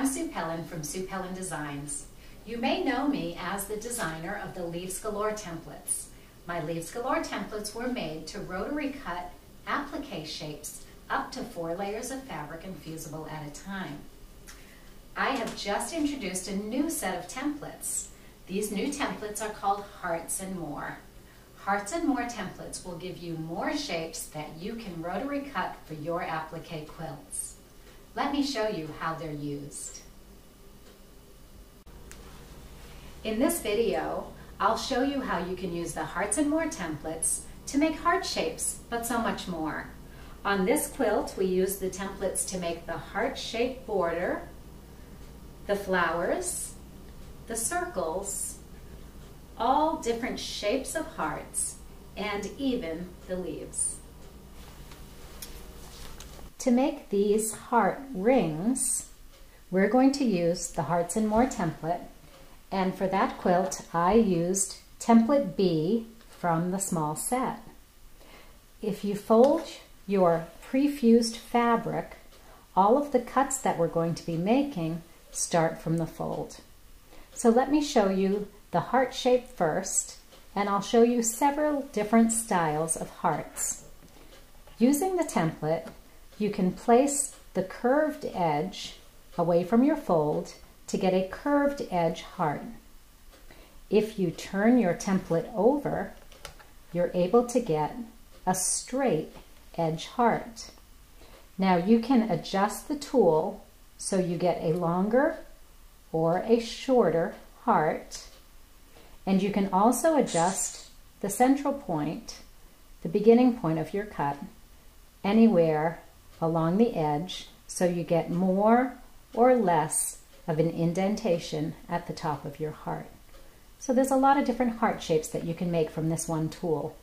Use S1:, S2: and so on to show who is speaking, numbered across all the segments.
S1: I'm Sue Pelland from Sue Pelland Designs. You may know me as the designer of the Leaves Galore templates. My Leaves Galore templates were made to rotary cut applique shapes up to 4 layers of fabric and fusible at a time. I have just introduced a new set of templates. These new templates are called Hearts and More. Hearts and More templates will give you more shapes that you can rotary cut for your applique quilts. Let me show you how they're used. In this video, I'll show you how you can use the Hearts and More templates to make heart shapes, but so much more. On this quilt, we use the templates to make the heart-shaped border, the flowers, the circles, all different shapes of hearts, and even the leaves. To make these heart rings, we're going to use the Hearts and More template, and for that quilt I used template B from the small set. If you fold your pre-fused fabric, all of the cuts that we're going to be making start from the fold. So let me show you the heart shape first, and I'll show you several different styles of hearts. Using the template, you can place the curved edge away from your fold to get a curved edge heart. If you turn your template over, you're able to get a straight edge heart. Now you can adjust the tool so you get a longer or a shorter heart, and you can also adjust the central point, the beginning point of your cut, anywhere along the edge so you get more or less of an indentation at the top of your heart. So there's a lot of different heart shapes that you can make from this one tool.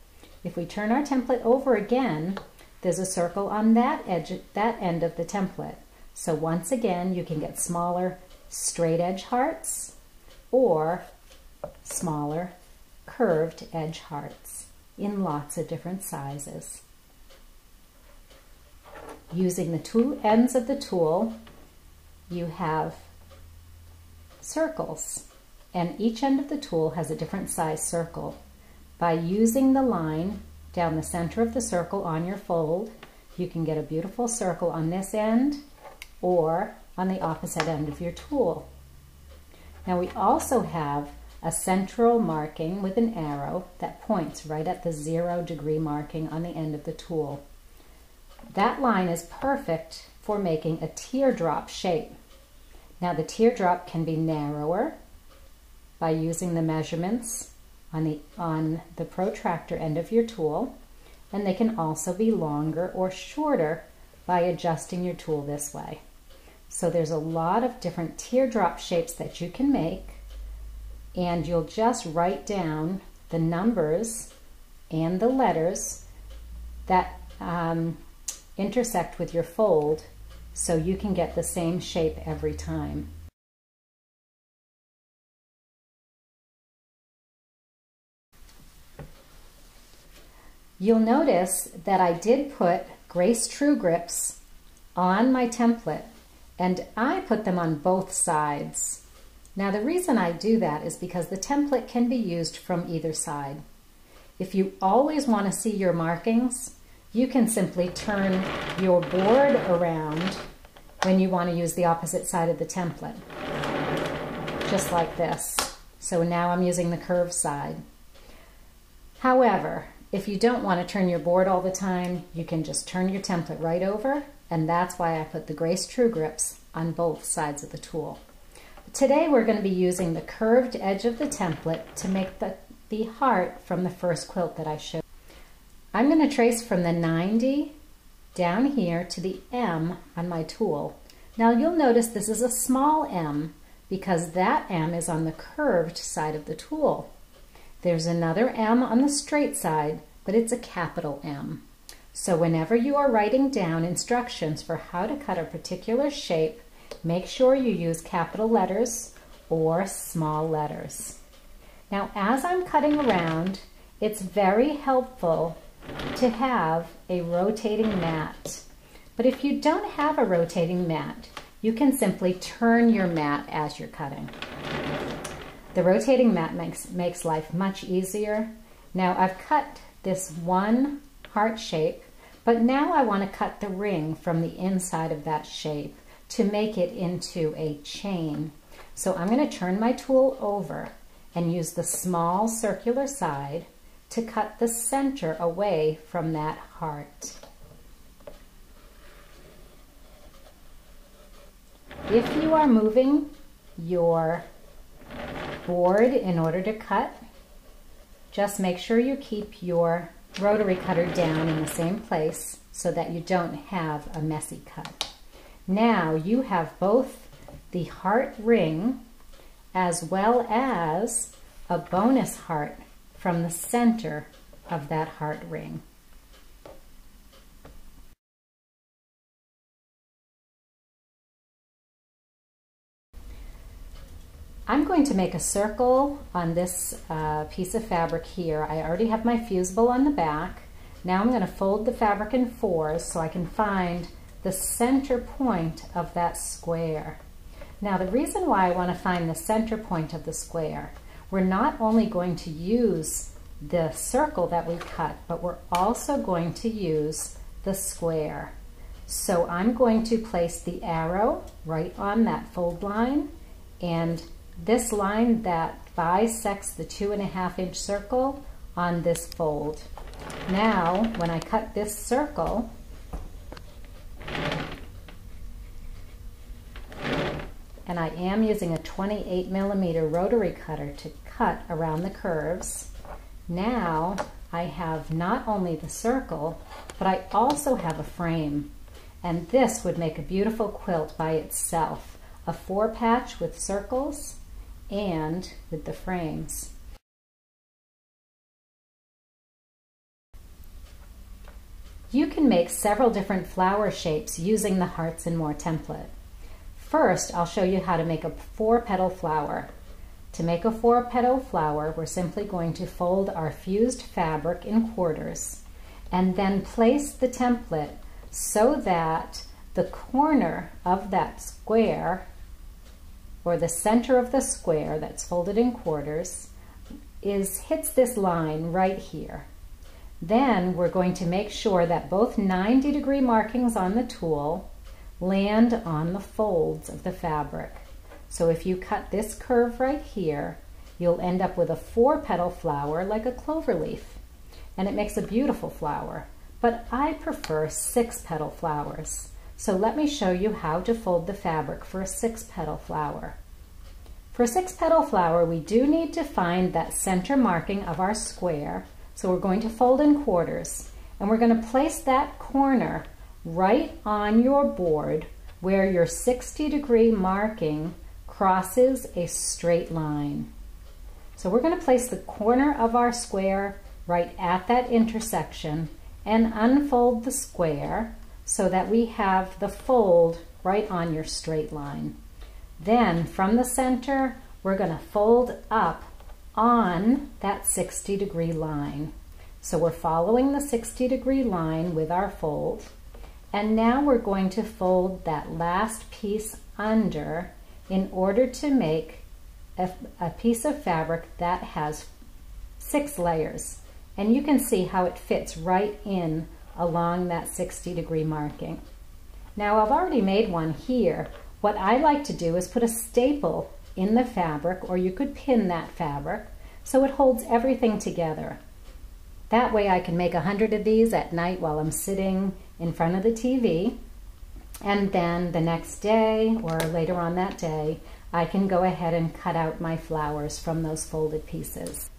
S1: If we turn our template over again, there's a circle on that edge, that end of the template. So once again, you can get smaller straight edge hearts or smaller curved edge hearts in lots of different sizes. Using the two ends of the tool, you have circles, and each end of the tool has a different size circle. By using the line down the center of the circle on your fold, you can get a beautiful circle on this end or on the opposite end of your tool. Now we also have a central marking with an arrow that points right at the 0 degree marking on the end of the tool. That line is perfect for making a teardrop shape. Now the teardrop can be narrower by using the measurements on the protractor end of your tool, and they can also be longer or shorter by adjusting your tool this way. So there's a lot of different teardrop shapes that you can make, and you'll just write down the numbers and the letters that intersect with your fold so you can get the same shape every time. You'll notice that I did put Grace True Grips on my template, and I put them on both sides. Now the reason I do that is because the template can be used from either side. If you always want to see your markings, you can simply turn your board around when you want to use the opposite side of the template, just like this. So now I'm using the curved side. However, if you don't want to turn your board all the time, you can just turn your template right over, and that's why I put the Grace True Grips on both sides of the tool. Today we're going to be using the curved edge of the template to make the heart from the first quilt that I showed. I'm going to trace from the 90 down here to the M on my tool. Now you'll notice this is a small M because that M is on the curved side of the tool. There's another M on the straight side, but it's a capital M. So whenever you are writing down instructions for how to cut a particular shape, make sure you use capital letters or small letters. Now as I'm cutting around, it's very helpful to have a rotating mat. But if you don't have a rotating mat, you can simply turn your mat as you're cutting. The rotating mat makes life much easier. Now I've cut this one heart shape, but now I want to cut the ring from the inside of that shape to make it into a chain. So I'm going to turn my tool over and use the small circular side to cut the center away from that heart. If you are moving your board in order to cut, just make sure you keep your rotary cutter down in the same place so that you don't have a messy cut. Now you have both the heart ring as well as a bonus heart from the center of that heart ring. I'm going to make a circle on this piece of fabric here. I already have my fusible on the back. Now I'm going to fold the fabric in fours so I can find the center point of that square. Now the reason why I want to find the center point of the square, we're not only going to use the circle that we cut, but we're also going to use the square. So I'm going to place the arrow right on that fold line, and this line that bisects the 2.5-inch circle on this fold. Now, when I cut this circle, and I am using a 28mm rotary cutter to cut around the curves, now I have not only the circle, but I also have a frame. And this would make a beautiful quilt by itself, a 4-patch with circles and with the frames. You can make several different flower shapes using the Hearts and More template. First, I'll show you how to make a 4-petal flower. To make a 4-petal flower, we're simply going to fold our fused fabric in quarters and then place the template so that the corner of that square, or the center of the square that's folded in quarters, hits this line right here. Then we're going to make sure that both 90-degree markings on the tool land on the folds of the fabric. So if you cut this curve right here, you'll end up with a 4-petal flower like a clover leaf. And it makes a beautiful flower. But I prefer 6-petal flowers. So let me show you how to fold the fabric for a 6-petal flower. For a 6-petal flower, we do need to find that center marking of our square. So we're going to fold in quarters, and we're going to place that corner right on your board where your 60-degree marking crosses a straight line. So we're going to place the corner of our square right at that intersection and unfold the square so that we have the fold right on your straight line. Then from the center, we're going to fold up on that 60-degree line. So we're following the 60-degree line with our fold, and now we're going to fold that last piece under in order to make a piece of fabric that has 6 layers. And you can see how it fits right in along that 60-degree marking. Now I've already made one here. What I like to do is put a staple in the fabric, or you could pin that fabric so it holds everything together. That way I can make 100 of these at night while I'm sitting in front of the TV, and then the next day or later on that day I can go ahead and cut out my flowers from those folded pieces.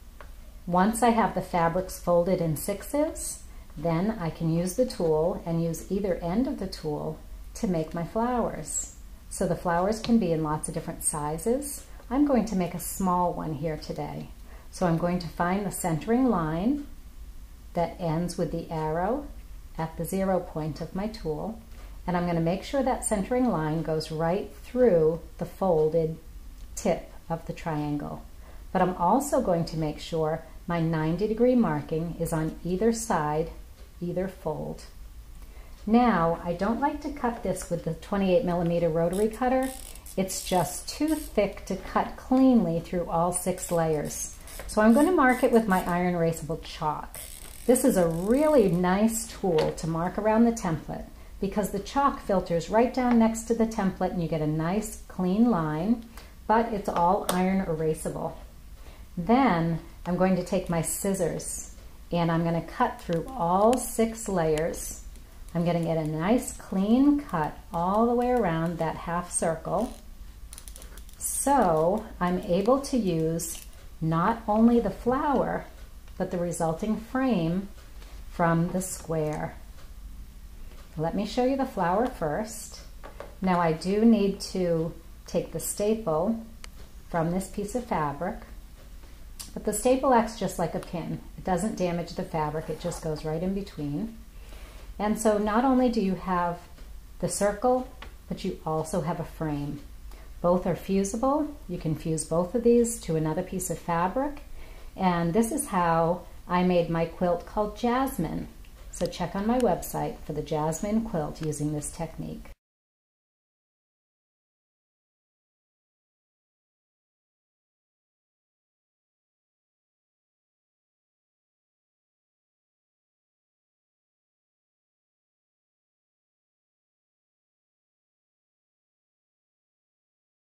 S1: Once I have the fabrics folded in 6s, then I can use the tool and use either end of the tool to make my flowers. So the flowers can be in lots of different sizes. I'm going to make a small one here today. So I'm going to find the centering line that ends with the arrow at the 0 point of my tool, and I'm going to make sure that centering line goes right through the folded tip of the triangle. But I'm also going to make sure my 90-degree marking is on either side, either fold. Now, I don't like to cut this with the 28mm rotary cutter. It's just too thick to cut cleanly through all 6 layers. So I'm going to mark it with my iron erasable chalk. This is a really nice tool to mark around the template because the chalk filters right down next to the template and you get a nice clean line, but it's all iron erasable. Then I'm going to take my scissors and I'm going to cut through all 6 layers. I'm going to get a nice clean cut all the way around that half circle. So I'm able to use not only the flower, but the resulting frame from the square. Let me show you the flower first. Now I do need to take the staple from this piece of fabric, but the staple acts just like a pin. It doesn't damage the fabric, it just goes right in between. And so not only do you have the circle, but you also have a frame. Both are fusible. You can fuse both of these to another piece of fabric. And this is how I made my quilt called Jasmine. So check on my website for the Jasmine quilt using this technique.